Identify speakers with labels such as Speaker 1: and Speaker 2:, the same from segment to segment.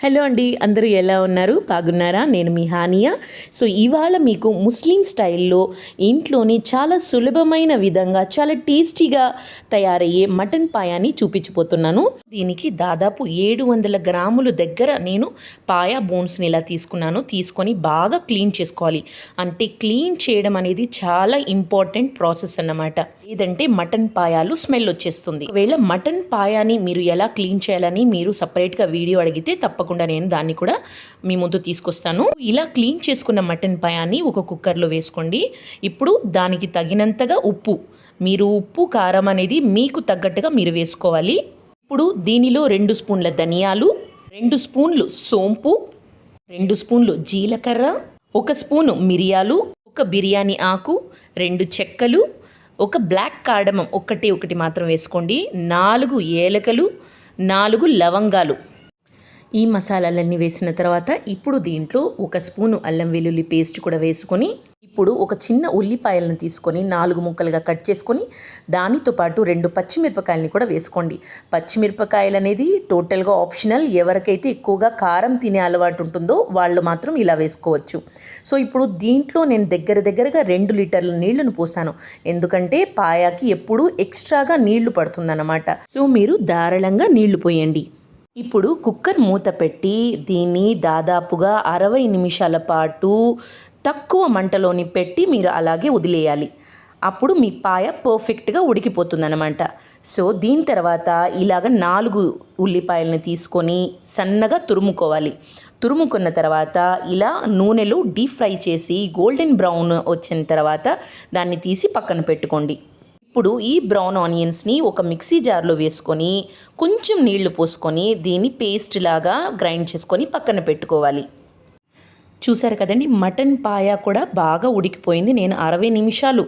Speaker 1: Hello అండి, అందరూ ఎలా ఉన్నారు? బాగున్నారా? నేను మీ హానియా. సో ఇవాళ మీకు ముస్లిం స్టైల్లో ఇంట్లోని చాలా సులభమైన విధంగా చాలా టేస్టీగా తయారయ్యే మటన్ పాయాని చూపించిపోతున్నాను. దీనికి దాదాపు 700 గ్రాములు దగ్గర నేను పాయా బోన్స్ని ఇలా తీసుకొని బాగా క్లీన్ చేసుకోవాలి. అంటే క్లీన్ చేయడం అనేది చాలా ఇంపార్టెంట్ ప్రాసెస్ అన్నమాట. లేదంటే మటన్ పాయాలు స్మెల్ వచ్చేస్తుంది. ఒకవేళ మటన్ పాయాని మీరు ఎలా క్లీన్ చేయాలని మీరు సపరేట్గా వీడియో అడిగితే తప్పకుండా నేను దాన్ని కూడా మీ ముందు తీసుకొస్తాను. ఇలా క్లీన్ చేసుకున్న మటన్ పాయాన్ని ఒక కుక్కర్లో వేసుకోండి. ఇప్పుడు దానికి తగినంతగా మీరు ఉప్పు కారం అనేది మీకు తగ్గట్టుగా మీరు వేసుకోవాలి. ఇప్పుడు దీనిలో 2 స్పూన్ల ధనియాలు, 2 స్పూన్లు సోంపు, 2 స్పూన్లు జీలకర్ర, 1 స్పూను మిరియాలు, 1 బిర్యానీ ఆకు, 2 చెక్కలు, 1 బ్లాక్ కార్డమం ఒకటి మాత్రం వేసుకోండి, 4 ఏలకలు, 4 లవంగాలు. ఈ మసాలాలన్నీ వేసిన తర్వాత ఇప్పుడు దీంట్లో 1 స్పూను అల్లం వెల్లుల్లి పేస్ట్ కూడా వేసుకొని ఇప్పుడు ఒక చిన్న ఉల్లిపాయలను తీసుకొని 4 ముక్కలుగా కట్ చేసుకొని దానితో పాటు 2 పచ్చిమిరపకాయలని కూడా వేసుకోండి. పచ్చిమిరపకాయలు అనేది టోటల్గా ఆప్షనల్. ఎవరికైతే ఎక్కువగా కారం తినే అలవాటు ఉంటుందో వాళ్ళు మాత్రం ఇలా వేసుకోవచ్చు. సో ఇప్పుడు దీంట్లో నేను దగ్గరగా 2 లీటర్ల నీళ్లను పోసాను. ఎందుకంటే పాయాకి ఎప్పుడు ఎక్స్ట్రాగా నీళ్లు పడుతుందన్నమాట. సో మీరు ధారాళంగా నీళ్లు పోయండి. ఇప్పుడు కుక్కర్ మూత పెట్టి దీన్ని దాదాపుగా 60 నిమిషాల పాటు తక్కువ మంటలోని పెట్టి మీరు అలాగే వదిలేయాలి. అప్పుడు మీ పాయ పర్ఫెక్ట్గా ఉడికిపోతుందన్నమాట. సో దీని తర్వాత ఇలాగ 4 ఉల్లిపాయలని తీసుకొని సన్నగా తురుముకోవాలి. తురుముకున్న తర్వాత ఇలా నూనెలో డీప్ ఫ్రై చేసి గోల్డెన్ బ్రౌన్ వచ్చిన తర్వాత దాన్ని తీసి పక్కన పెట్టుకోండి. ఇప్పుడు ఈ బ్రౌన్ ఆనియన్స్ని ఒక మిక్సీ జార్లో వేసుకొని కొంచెం నీళ్లు పోసుకొని దీన్ని పేస్ట్ లాగా గ్రైండ్ చేసుకొని పక్కన పెట్టుకోవాలి. చూసారు కదండి, మటన్ పాయ కూడా బాగా ఉడికిపోయింది. నేను 60 నిమిషాలు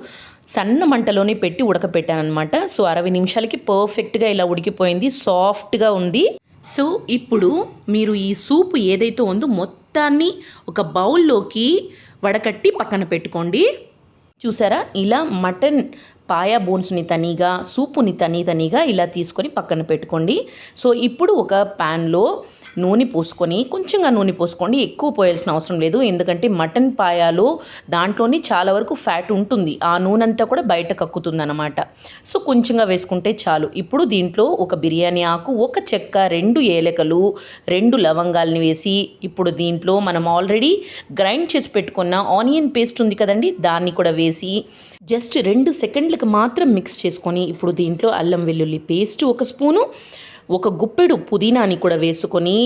Speaker 1: సన్న మంటలోనే పెట్టి ఉడకపెట్టాను అనమాట. సో 60 నిమిషాలకి పర్ఫెక్ట్గా ఇలా ఉడికిపోయింది, సాఫ్ట్గా ఉంది. సో ఇప్పుడు మీరు ఈ సూప్ ఏదైతే ఉందో మొత్తాన్ని ఒక బౌల్లోకి వడకట్టి పక్కన పెట్టుకోండి. చూసారా, ఇలా మటన్ పాయా బోన్స్ని తనీగా సూపుని తనీగా ఇలా తీసుకొని పక్కన పెట్టుకోండి. సో ఇప్పుడు ఒక ప్యాన్లో నూనె పోసుకొని కొంచెంగా నూనె పోసుకోండి. ఎక్కువ పోయాల్సిన అవసరం లేదు, ఎందుకంటే మటన్ పాయాలో దాంట్లోని చాలా వరకు ఫ్యాట్ ఉంటుంది. ఆ నూనె అంతా కూడా బయట కక్కుతుంది అన్నమాట. సో కొంచెంగా వేసుకుంటే చాలు. ఇప్పుడు దీంట్లో 1 బిర్యానీ ఆకు, 1 చెక్క, 2 ఏలకలు, 2 లవంగాల్ని వేసి ఇప్పుడు దీంట్లో మనం ఆల్రెడీ గ్రైండ్ చేసి పెట్టుకున్న ఆనియన్ పేస్ట్ ఉంది కదండి, దాన్ని కూడా వేసి జస్ట్ 2 సెకండ్లకు మాత్రం మిక్స్ చేసుకొని ఇప్పుడు దీంట్లో అల్లం వెల్లుల్లి పేస్ట్ 1 స్పూను, 1 గుప్పెడు పుదీనాని కూడా వేసుకొని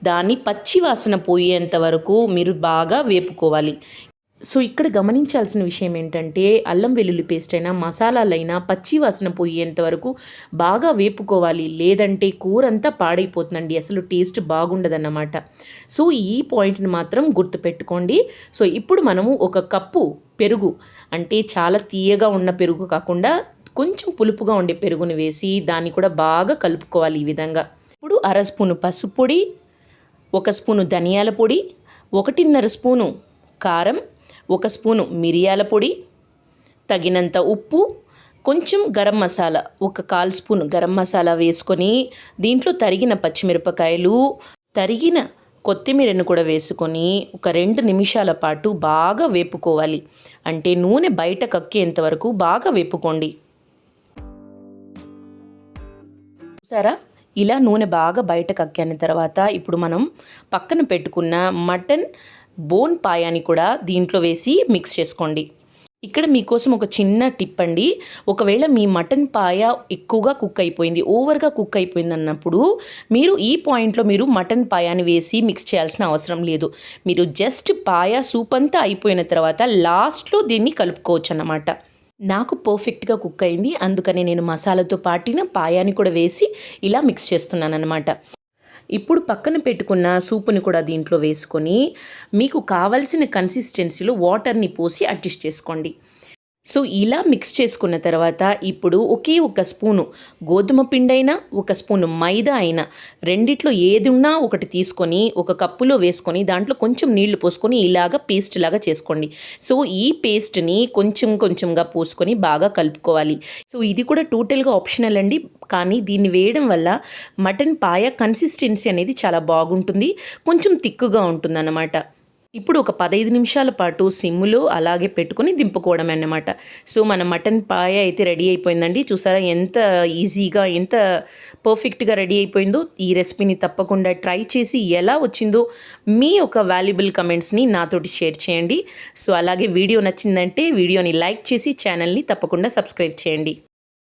Speaker 1: దాన్ని పచ్చి వాసన పోయేంత వరకు మీరు బాగా వేపుకోవాలి. సో ఇక్కడ గమనించాల్సిన విషయం ఏంటంటే అల్లం వెల్లుల్లి పేస్ట్ అయినా మసాలాలైనా పచ్చి వాసన పోయేంత వరకు బాగా వేపుకోవాలి. లేదంటే కూర అంతా పాడైపోతుందండి, అసలు టేస్ట్ బాగుండదన్నమాట. సో ఈ పాయింట్ని మాత్రం గుర్తుపెట్టుకోండి. సో ఇప్పుడు మనము 1 కప్పు పెరుగు, అంటే చాలా తీయగా ఉన్న పెరుగు కాకుండా కొంచెం పులుపుగా ఉండే పెరుగుని వేసి దాన్ని కూడా బాగా కలుపుకోవాలి ఈ విధంగా. ఇప్పుడు 1/2 స్పూను పసుపు పొడి, 1 స్పూను ధనియాల పొడి, 1.5 స్పూను కారం, 1 స్పూను మిరియాల పొడి, తగినంత ఉప్పు, కొంచెం గరం మసాలా 1/4 స్పూను గరం మసాలా వేసుకొని దీంట్లో తరిగిన పచ్చిమిరపకాయలు, తరిగిన కొత్తిమీరను కూడా వేసుకొని ఒక 2 నిమిషాల పాటు బాగా వేపుకోవాలి. అంటే నూనె బయట కక్కేంత వరకు బాగా వేపుకోండి. చూసారా, ఇలా నూనె బాగా బయట కక్కిన తర్వాత ఇప్పుడు మనం పక్కన పెట్టుకున్న మటన్ బోన్ పాయాని కూడా దీంట్లో వేసి మిక్స్ చేసుకోండి. ఇక్కడ మీకోసం ఒక చిన్న టిప్ అండి. ఒకవేళ మీ మటన్ పాయ ఎక్కువగా కుక్ అయిపోయింది, ఓవర్గా కుక్ అయిపోయింది అన్నప్పుడు మీరు ఈ పాయింట్లో మీరు మటన్ పాయాని వేసి మిక్స్ చేయాల్సిన అవసరం లేదు. మీరు జస్ట్ పాయ సూప్ అంతా అయిపోయిన తర్వాత లాస్ట్లో దీన్ని కలుపుకోవచ్చు అన్నమాట. నాకు పర్ఫెక్ట్గా కుక్ అయింది, అందుకని నేను మసాలాతో పాటిన పాయాని కూడా వేసి ఇలా మిక్స్ చేస్తున్నాను అనమాట. ఇప్పుడు పక్కన పెట్టుకున్న సూపుని కూడా దీంట్లో వేసుకొని మీకు కావలసిన కన్సిస్టెన్సీలో వాటర్ని పోసి అడ్జస్ట్ చేసుకోండి. సో ఇలా మిక్స్ చేసుకున్న తర్వాత ఇప్పుడు ఒకే ఒక స్పూను గోధుమ పిండైనా ఒక స్పూను మైదా అయినా రెండిట్లో ఏది ఉన్నా ఒకటి తీసుకొని ఒక కప్పులో వేసుకొని దాంట్లో కొంచెం నీళ్లు పోసుకొని ఇలాగ పేస్ట్ లాగా చేసుకోండి. సో ఈ పేస్ట్ని కొంచెం కొంచెంగా పోసుకొని బాగా కలుపుకోవాలి. సో ఇది కూడా టోటల్గా ఆప్షనల్ అండి, కానీ దీన్ని వేయడం వల్ల మటన్ పాయ కన్సిస్టెన్సీ అనేది చాలా బాగుంటుంది, కొంచెం తిక్కుగా ఉంటుందన్నమాట. ఇప్పుడు ఒక 15 నిమిషాల పాటు సిమ్ములో అలాగే పెట్టుకొని దింపుకోవడమే అన్నమాట. సో మన మటన్ పాయ అయితే రెడీ అయిపోయిందండి. చూసారా ఎంత ఈజీగా, ఎంత పర్ఫెక్ట్గా రెడీ అయిపోయిందో. ఈ రెసిపీని తప్పకుండా ట్రై చేసి ఎలా వచ్చిందో మీ యొక్క వాల్యుబుల్ కమెంట్స్ని నాతోటి షేర్ చేయండి. సో అలాగే వీడియో నచ్చిందంటే వీడియోని లైక్ చేసి ఛానల్ని తప్పకుండా సబ్స్క్రైబ్ చేయండి.